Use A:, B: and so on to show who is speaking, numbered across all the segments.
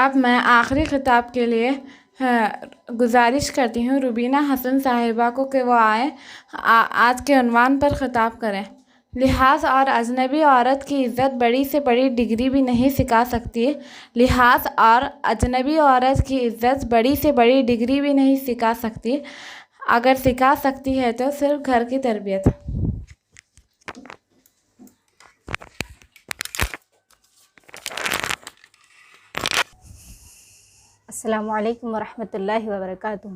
A: اب میں آخری خطاب کے لیے گزارش کرتی ہوں روبینہ حسن صاحبہ کو کہ وہ آئیں آج کے عنوان پر خطاب کریں۔ لحاظ اور اجنبی عورت کی عزت بڑی سے بڑی ڈگری بھی نہیں سکھا سکتی۔ لحاظ اور اجنبی عورت کی عزت بڑی سے بڑی ڈگری بھی نہیں سکھا سکتی، اگر سکھا سکتی ہے تو صرف گھر کی تربیت۔
B: السلام علیکم ورحمۃ اللہ وبرکاتہ۔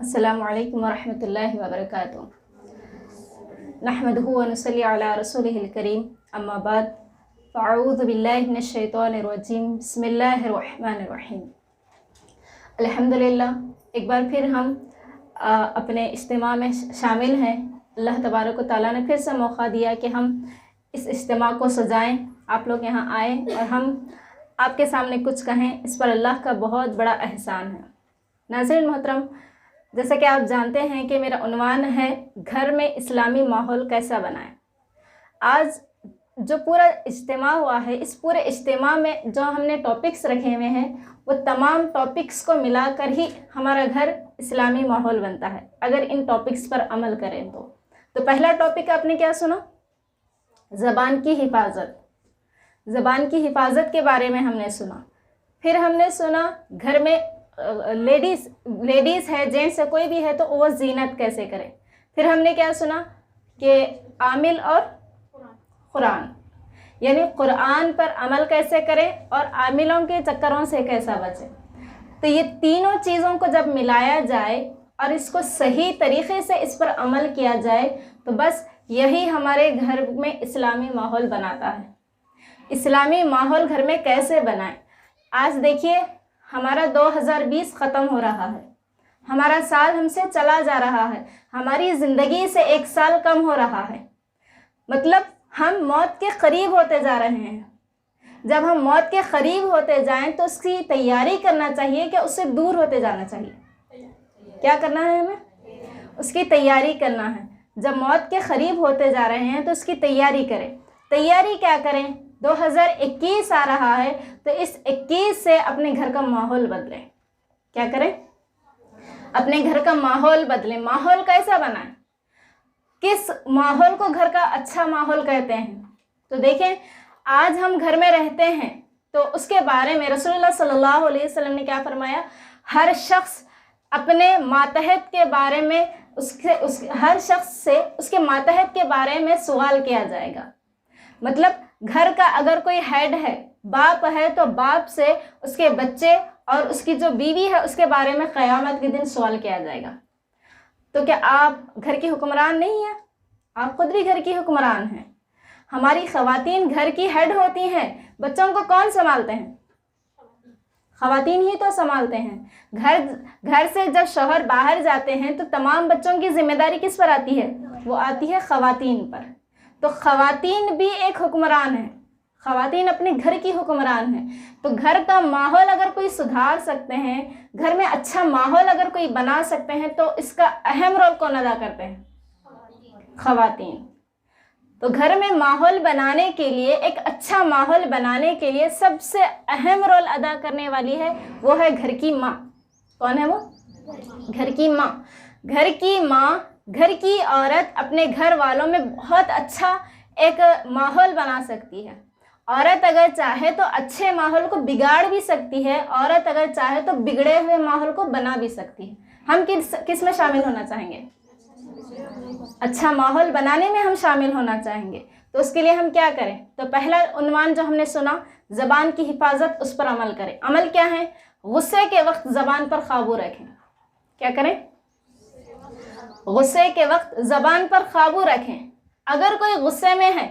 B: السلام علیکم ورحمۃ اللہ وبرکاتہ۔ نحمدہ ونصلی علی رسولہ الکریم، اما بعد فاعوذ باللہ من الشیطان الرجیم، بسم اللہ الرحمن الرحیم۔ الحمدللہ ایک بار پھر ہم اپنے اجتماع میں شامل ہیں۔ اللہ تبارک و تعالیٰ نے پھر سے موقع دیا کہ ہم اس اجتماع کو سجائیں، آپ لوگ یہاں آئیں اور ہم آپ کے سامنے کچھ کہیں، اس پر اللہ کا بہت بڑا احسان ہے۔ ناظرین محترم، جیسا کہ آپ جانتے ہیں کہ میرا عنوان ہے گھر میں اسلامی ماحول کیسا بنائیں۔ آج جو پورا اجتماع ہوا ہے، اس پورے اجتماع میں جو ہم نے ٹاپکس رکھے ہوئے ہیں، وہ تمام ٹاپکس کو ملا کر ہی ہمارا گھر اسلامی ماحول بنتا ہے، اگر ان ٹاپکس پر عمل کریں تو پہلا ٹاپک آپ نے کیا سنا؟ زبان کی حفاظت۔ زبان کی حفاظت کے بارے میں ہم نے سنا۔ پھر ہم نے سنا گھر میں لیڈیز ہے، جینٹس ہے، کوئی بھی ہے تو وہ زینت کیسے کرے۔ پھر ہم نے کیا سنا کہ عامل اور قرآن، یعنی قرآن پر عمل کیسے کریں اور عاملوں کے چکروں سے کیسا بچیں۔ تو یہ تینوں چیزوں کو جب ملایا جائے اور اس کو صحیح طریقے سے اس پر عمل کیا جائے تو بس یہی ہمارے گھر میں اسلامی ماحول بناتا ہے۔ اسلامی ماحول گھر میں کیسے بنائیں؟ آج دیکھیے ہمارا 2020 ختم ہو رہا ہے، ہمارا سال ہم سے چلا جا رہا ہے، ہماری زندگی سے ایک سال کم ہو رہا ہے، مطلب ہم موت کے قریب ہوتے جا رہے ہیں۔ جب ہم موت کے قریب ہوتے جائیں تو اس کی تیاری کرنا چاہیے کہ اس سے دور ہوتے جانا چاہیے۔ کیا کرنا ہے ہمیں؟ اس کی تیاری کرنا ہے۔ جب موت کے قریب ہوتے جا رہے ہیں تو اس کی تیاری کریں۔ تیاری کیا کریں؟ 2021 آ رہا ہے تو اس 21 سے اپنے گھر کا ماحول بدلیں۔ کیا کریں؟ اپنے گھر کا ماحول بدلیں۔ ماحول کیسا بنائیں؟ کس ماحول کو گھر کا اچھا ماحول کہتے ہیں؟ تو دیکھیں آج ہم گھر میں رہتے ہیں تو اس کے بارے میں رسول اللہ صلی اللہ علیہ وسلم نے کیا فرمایا؟ ہر شخص اپنے ماتحت کے بارے میں ہر شخص سے اس کے ماتحت کے بارے میں سوال کیا جائے گا۔ مطلب گھر کا اگر کوئی ہیڈ ہے، باپ ہے، تو باپ سے اس کے بچے اور اس کی جو بیوی ہے اس کے بارے میں قیامت کے دن سوال کیا جائے گا۔ تو کیا آپ گھر کی حکمران نہیں ہیں؟ آپ خود بھی گھر کی حکمران ہیں۔ ہماری خواتین گھر کی ہیڈ ہوتی ہیں۔ بچوں کو کون سنبھالتے ہیں؟ خواتین ہی تو سنبھالتے ہیں۔ گھر سے جب شوہر باہر جاتے ہیں تو تمام بچوں کی ذمہ داری کس پر آتی ہے؟ وہ آتی ہے خواتین پر۔ تو خواتین بھی ایک حکمران ہیں، خواتین اپنے گھر کی حکمران ہیں۔ تو گھر کا ماحول اگر کوئی سدھار سکتے ہیں، گھر میں اچھا ماحول اگر کوئی بنا سکتے ہیں تو اس کا اہم رول کون ادا کرتے ہیں؟ خواتین۔ تو گھر میں ماحول بنانے کے لیے، ایک اچھا ماحول بنانے کے لیے سب سے اہم رول ادا کرنے والی ہے وہ ہے گھر کی ماں۔ کون ہے وہ؟ گھر کی ماں۔ گھر کی ماں، گھر کی عورت اپنے گھر والوں میں بہت اچھا ایک ماحول بنا سکتی ہے۔ عورت اگر چاہے تو اچھے ماحول کو بگاڑ بھی سکتی ہے، عورت اگر چاہے تو بگڑے ہوئے ماحول کو بنا بھی سکتی ہے۔ ہم کس میں شامل ہونا چاہیں گے؟ اچھا ماحول بنانے میں ہم شامل ہونا چاہیں گے۔ تو اس کے لیے ہم کیا کریں؟ تو پہلا عنوان جو ہم نے سنا، زبان کی حفاظت، اس پر عمل کریں۔ عمل کیا ہے؟ غصے کے وقت زبان پر قابو رکھیں۔ کیا کریں؟ غصے کے وقت زبان پر قابو رکھیں۔ اگر کوئی غصے میں ہے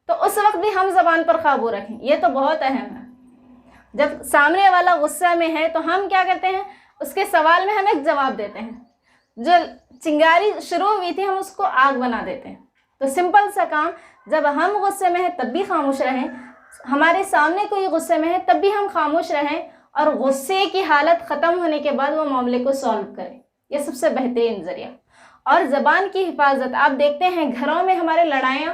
B: تو اس وقت بھی ہم زبان پر قابو رکھیں، یہ تو بہت اہم ہے۔ جب سامنے والا غصہ میں ہے تو ہم کیا کرتے ہیں؟ اس کے سوال میں ہم ایک جواب دیتے ہیں۔ جو چنگاری شروع ہوئی تھی ہم اس کو آگ بنا دیتے ہیں۔ تو سمپل سا کام، جب ہم غصے میں ہیں تب بھی خاموش رہیں، ہمارے سامنے کوئی غصے میں ہے تب بھی ہم خاموش رہیں، اور غصے کی حالت ختم ہونے کے بعد وہ معاملے کو سالو کریں۔ یہ سب سے بہترین ذریعہ۔ اور زبان کی حفاظت، آپ دیکھتے ہیں گھروں میں ہمارے لڑائیاں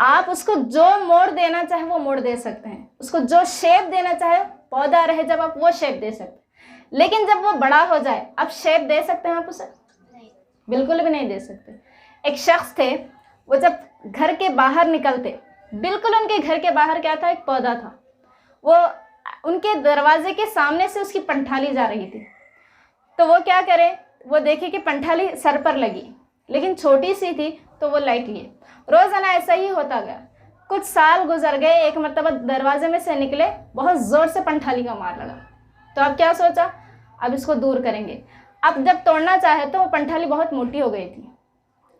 B: آپ اس کو جو موڑ دینا چاہے وہ موڑ دے سکتے ہیں, اس کو جو شیپ دینا چاہے, پودا رہے جب آپ وہ شیپ دے سکتے ہیں. لیکن جب وہ بڑا ہو جائے اب شیپ دے سکتے ہیں آپ اسے؟ بالکل بھی نہیں دے سکتے. ایک شخص تھے, وہ جب گھر کے باہر نکلتے, بالکل ان کے گھر کے باہر کیا تھا, ایک پودا تھا, وہ ان کے دروازے کے سامنے سے اس کی پنٹھالی جا رہی تھی. تو وہ کیا کرے, وہ دیکھے کہ پنٹھالی سر پر لگی لیکن چھوٹی سی تھی تو وہ لائٹ لیے. روزانہ ایسا ہی ہوتا گیا. کچھ سال گزر گئے, ایک مرتبہ دروازے میں سے نکلے, بہت زور سے پنٹھالی کا مار لگا. تو اب کیا سوچا, اب اس کو دور کریں گے. اب جب توڑنا چاہے تو وہ پنٹھالی بہت موٹی ہو گئی تھی.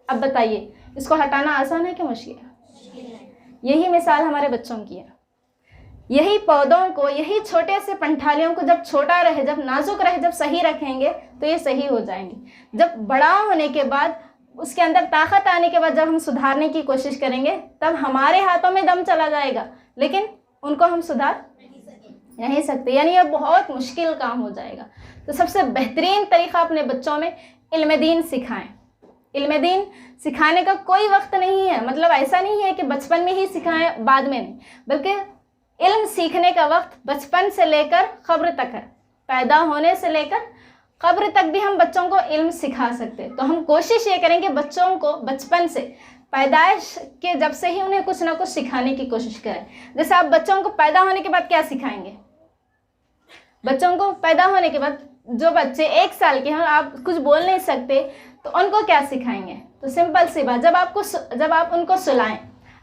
B: اب بتائیے اس کو ہٹانا آسان ہے کہ مشکل ہے؟ یہی مثال ہمارے بچوں کی ہے. یہی پودوں کو, یہی چھوٹے سے پنٹھالیوں کو جب چھوٹا رہے, جب نازک رہے, جب صحیح رکھیں گے تو یہ صحیح ہو جائیں گے. جب بڑا ہونے کے بعد, اس کے اندر طاقت آنے کے بعد جب ہم سدھارنے کی کوشش کریں گے تب ہمارے ہاتھوں میں دم چلا جائے گا, لیکن ان کو ہم سدھار نہیں سکتے. یعنی یہ بہت مشکل کام ہو جائے گا. تو سب سے بہترین طریقہ اپنے بچوں میں علم دین سکھائیں. علم دین سکھانے کا کوئی وقت نہیں ہے, مطلب ایسا نہیں ہے کہ بچپن میں ہی سکھائیں بعد میں نہیں, بلکہ علم سیکھنے کا وقت بچپن سے لے کر قبر تک ہے. پیدا ہونے سے لے کر قبر تک بھی ہم بچوں کو علم سکھا سکتے. تو ہم کوشش یہ کریں کہ بچوں کو بچپن سے, پیدائش کے جب سے ہی انہیں کچھ نہ کچھ سکھانے کی کوشش کریں. جیسے آپ بچوں کو پیدا ہونے کے بعد کیا سکھائیں گے؟ بچوں کو پیدا ہونے کے بعد, جو بچے 1 سال کے ہیں, آپ کچھ بول نہیں سکتے, تو ان کو کیا سکھائیں گے؟ تو سمپل سی بات, جب آپ ان کو سلائیں.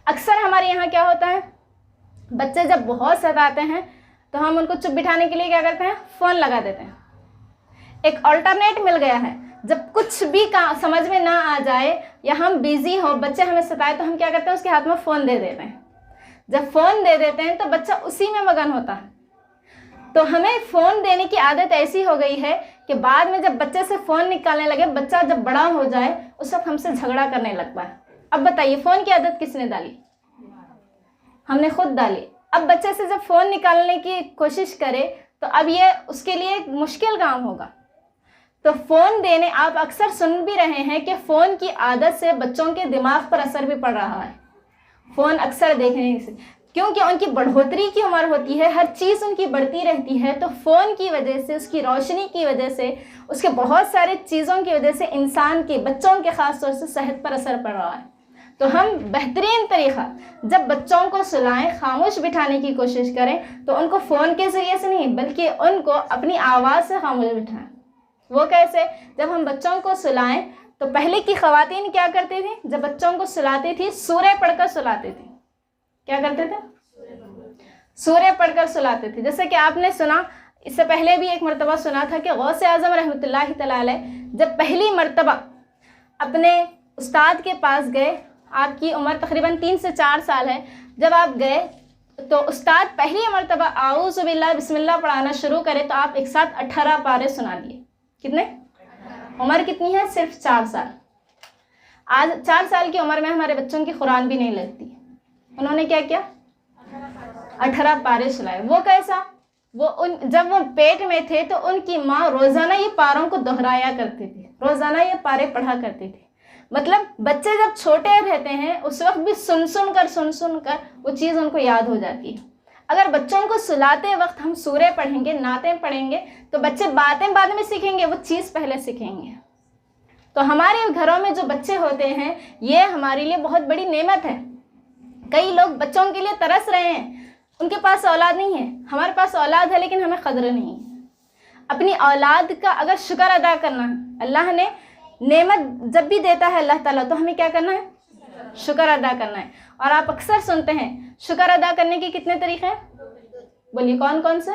B: اکثر ہمارے یہاں کیا ہوتا ہے, بچے جب بہت ستاتے ہیں تو ہم ان کو چپ بٹھانے کے لیے کیا کرتے ہیں, فون لگا دیتے ہیں. ایک آلٹرنیٹ مل گیا ہے, جب کچھ بھی سمجھ میں نہ آ جائے یا ہم بیزی ہوں, بچے ہمیں ستائے, تو ہم کیا کرتے ہیں, اس کے ہاتھ میں فون دے دیتے ہیں. جب فون دے دیتے ہیں تو بچہ اسی میں مگن ہوتا ہے. تو ہمیں فون دینے کی عادت ایسی ہو گئی ہے کہ بعد میں جب بچے سے فون نکالنے لگے, بچہ جب بڑا ہو جائے اس وقت ہم سے جھگڑا کرنے لگتا ہے. اب بتائیے فون کی عادت کس نے ڈالی؟ ہم نے خود ڈالی. اب بچے سے جب فون نکالنے کی کوشش کرے تو اب یہ اس کے لیے ایک مشکل کام ہوگا. تو فون دینے, آپ اکثر سن بھی رہے ہیں کہ فون کی عادت سے بچوں کے دماغ پر اثر بھی پڑ رہا ہے. فون اکثر دیکھنے سے, کیونکہ ان کی بڑھوتری کی عمر ہوتی ہے, ہر چیز ان کی بڑھتی رہتی ہے, تو فون کی وجہ سے, اس کی روشنی کی وجہ سے, اس کے بہت سارے چیزوں کی وجہ سے انسان کے, بچوں کے خاص طور سے صحت پر اثر پڑ رہا ہے. تو ہم بہترین طریقہ, جب بچوں کو سلائیں, خاموش بٹھانے کی کوشش کریں, تو ان کو فون کے ذریعے سے نہیں بلکہ ان کو اپنی آواز سے خاموش بٹھائیں. وہ کیسے؟ جب ہم بچوں کو سلائیں تو پہلے کی خواتین کیا کرتی تھیں, جب بچوں کو سلاتی تھی سورہ پڑھ کر سلاتی تھی. کیا کرتے تھے؟ سورہ پڑھ کر سلاتے تھے. جیسے کہ آپ نے سنا, اس سے پہلے بھی ایک مرتبہ سنا تھا کہ غوث اعظم رحمۃ اللہ تعالی علیہ جب پہلی مرتبہ اپنے استاد کے پاس گئے, آپ کی عمر تقریباً 3 سے 4 سال ہے, جب آپ گئے تو استاد پہلی مرتبہ اعوذ باللہ بسم اللہ پڑھانا شروع کرے تو آپ ایک ساتھ 18 پارے سنا دیے. کتنے؟ عمر کتنی ہے؟ صرف 4 سال. آج 4 سال کی عمر میں ہمارے بچوں کی قرآن بھی نہیں لگتی. انہوں نے کیا کیا؟ 18 پارے سنائے. وہ کیسا؟ جب وہ پیٹ میں تھے تو ان کی ماں روزانہ یہ پاروں کو دہرایا کرتی تھی, روزانہ یہ پارے پڑھا کرتی تھی. مطلب بچے جب چھوٹے رہتے ہیں اس وقت بھی سن سن کر وہ چیز ان کو یاد ہو جاتی ہے. اگر بچوں کو سلاتے وقت ہم سورے پڑھیں گے, نعتیں پڑھیں گے, تو بچے باتیں بعد میں سیکھیں گے, وہ چیز پہلے سیکھیں گے. تو ہمارے گھروں میں جو بچے ہوتے ہیں یہ ہمارے لیے بہت بڑی نعمت ہے. کئی لوگ بچوں کے لیے ترس رہے ہیں, ان کے پاس اولاد نہیں ہے. ہمارے پاس اولاد ہے لیکن ہمیں قدر نہیں ہے. اپنی اولاد کا اگر شکر ادا کرنا ہے, اللہ نے نعمت جب بھی دیتا ہے اللہ تعالیٰ, تو ہمیں کیا کرنا ہے؟ شکر ادا کرنا ہے. اور آپ اکثر سنتے ہیں شکر ادا کرنے کے کتنے طریقے ہیں؟ بولیے کون کون سے؟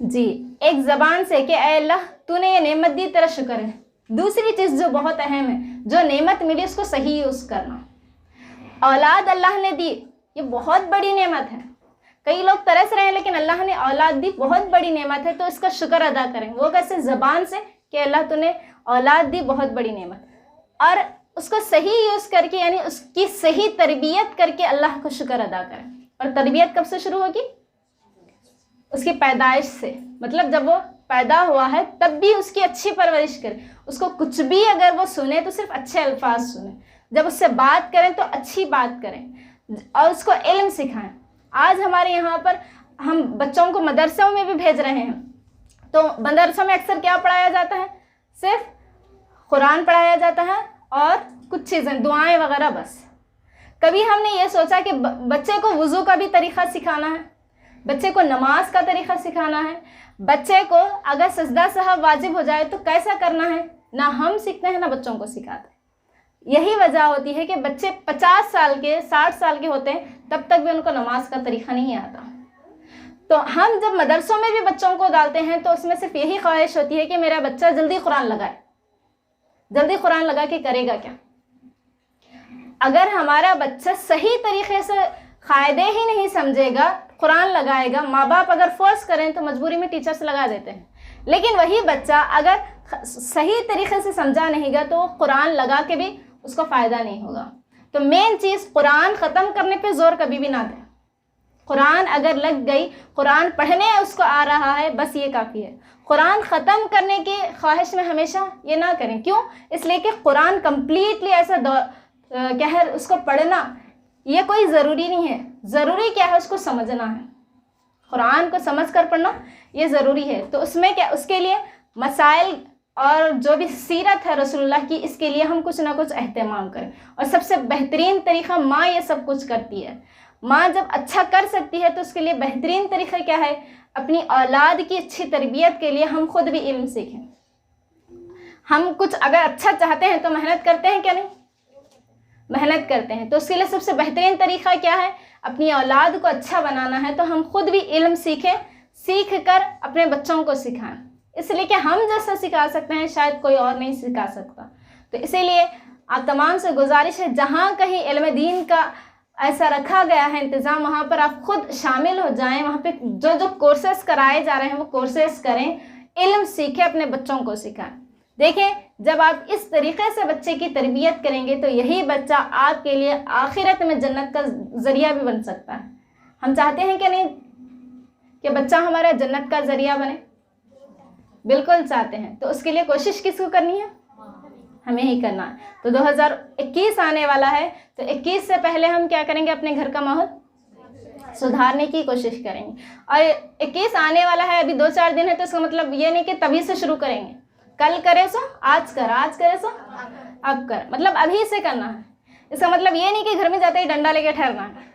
B: جی, ایک زبان سے کہ اے اللہ تو نے یہ نعمت دی, تیرا شکر ہے. دوسری چیز جو بہت اہم ہے, جو نعمت ملی اس کو صحیح یوز کرنا. اولاد اللہ نے دی, یہ بہت بڑی نعمت ہے. کئی لوگ ترس رہے ہیں لیکن اللہ نے اولاد دی, بہت بڑی نعمت ہے, تو اس کا شکر ادا کریں. وہ کیسے؟ زبان سے کہ اللہ تو نے اولاد دی, بہت بڑی نعمت, اور اس کو صحیح یوز کر کے, یعنی اس کی صحیح تربیت کر کے اللہ کو شکر ادا کریں. اور تربیت کب سے شروع ہوگی؟ اس کی پیدائش سے. مطلب جب وہ پیدا ہوا ہے تب بھی اس کی اچھی پرورش کریں. اس کو کچھ بھی اگر وہ سنے تو صرف اچھے الفاظ سنے. جب اس سے بات کریں تو اچھی بات کریں اور اس کو علم سکھائیں. آج ہمارے یہاں پر ہم بچوں کو مدرسوں میں بھی بھیج رہے ہیں, تو مدرسوں میں اکثر کیا پڑھایا جاتا ہے؟ صرف قرآن پڑھایا جاتا ہے اور کچھ چیزیں دعائیں وغیرہ بس. کبھی ہم نے یہ سوچا کہ بچے کو وضو کا بھی طریقہ سکھانا ہے, بچے کو نماز کا طریقہ سکھانا ہے, بچے کو اگر سجدہ سہو واجب ہو جائے تو کیسا کرنا ہے؟ نہ ہم سیکھتے ہیں نہ بچوں کو سکھاتے ہیں. یہی وجہ ہوتی ہے کہ بچے 50 سال کے 60 سال کے ہوتے ہیں تب تک بھی ان کو نماز کا طریقہ نہیں آتا. تو ہم جب مدرسوں میں بھی بچوں کو ڈالتے ہیں تو اس میں صرف یہی خواہش ہوتی ہے کہ میرا بچہ جلدی قرآن لگائے. جلدی قرآن لگا کے کرے گا کیا؟ اگر ہمارا بچہ صحیح طریقے سے قاعدے ہی نہیں سمجھے گا, قرآن لگائے گا, ماں باپ اگر فورس کریں تو مجبوری میں ٹیچرس لگا دیتے ہیں, لیکن وہی بچہ اگر صحیح طریقے سے سمجھا نہیں گا تو قرآن لگا کے بھی اس کو فائدہ نہیں ہوگا. تو مین چیز قرآن ختم کرنے پہ زور کبھی بھی نہ دیں. قرآن اگر لگ گئی, قرآن پڑھنے اس کو آ رہا ہے, بس یہ کافی ہے. قرآن ختم کرنے کی خواہش میں ہمیشہ یہ نہ کریں. کیوں؟ اس لیے کہ قرآن کمپلیٹلی ایسا کیا ہے اس کو پڑھنا یہ کوئی ضروری نہیں ہے. ضروری کیا ہے؟ اس کو سمجھنا ہے. قرآن کو سمجھ کر پڑھنا یہ ضروری ہے. تو اس میں کیا, اس کے لیے مسائل اور جو بھی سیرت ہے رسول اللہ کی, اس کے لیے ہم کچھ نہ کچھ اہتمام کریں. اور سب سے بہترین طریقہ ماں یہ سب کچھ کرتی ہے. ماں جب اچھا کر سکتی ہے تو اس کے لیے بہترین طریقہ کیا ہے؟ اپنی اولاد کی اچھی تربیت کے لیے ہم خود بھی علم سیکھیں. ہم کچھ اگر اچھا چاہتے ہیں تو محنت کرتے ہیں کیا نہیں؟ محنت کرتے ہیں. تو اس کے لیے سب سے بہترین طریقہ کیا ہے؟ اپنی اولاد کو اچھا بنانا ہے تو ہم خود بھی علم سیکھیں, سیکھ کر اپنے بچوں کو سکھائیں. اس لیے کہ ہم جیسا سکھا سکتے ہیں شاید کوئی اور نہیں سکھا سکتا. تو اسی لیے آپ تمام سے گزارش ہے, جہاں کہیں علم دین کا ایسا رکھا گیا ہے انتظام, وہاں پر آپ خود شامل ہو جائیں. وہاں پہ جو کورسز کرائے جا رہے ہیں وہ کورسز کریں, علم سیکھیں, اپنے بچوں کو سکھائیں. دیکھیں, جب آپ اس طریقے سے بچے کی تربیت کریں گے تو یہی بچہ آپ کے لیے آخرت میں جنت کا ذریعہ بھی بن سکتا ہے. ہم چاہتے ہیں کہ نہیں کہ بچہ ہمارا جنت کا ذریعہ بنے؟ بالکل چاہتے ہیں. تو اس کے لیے کوشش کس کو کرنی ہے؟ ہمیں ہی کرنا ہے. تو 2021 آنے والا ہے, تو 21 سے پہلے ہم کیا کریں گے؟ اپنے گھر کا ماحول سدھارنے کی کوشش کریں گے. اور 21 آنے والا ہے, ابھی 2-4 دن ہے, تو اس کا مطلب یہ نہیں کہ تبھی سے شروع کریں گے. کل کرے سو آج کر, آج کرے سو اب کر, مطلب ابھی سے کرنا ہے. اس کا مطلب یہ نہیں کہ گھر میں جاتے ہی ڈنڈا لے کے ٹھہرنا ہے.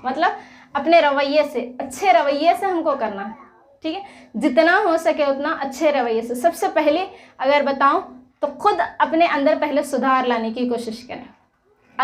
B: مطلب اپنے رویے سے, اچھے رویے سے ہم کو کرنا ہے. ٹھیک ہے, جتنا ہو سکے اتنا اچھے رویے سے. سب سے پہلے اگر بتاؤں تو خود اپنے اندر پہلے سدھار لانے کی کوشش کریں.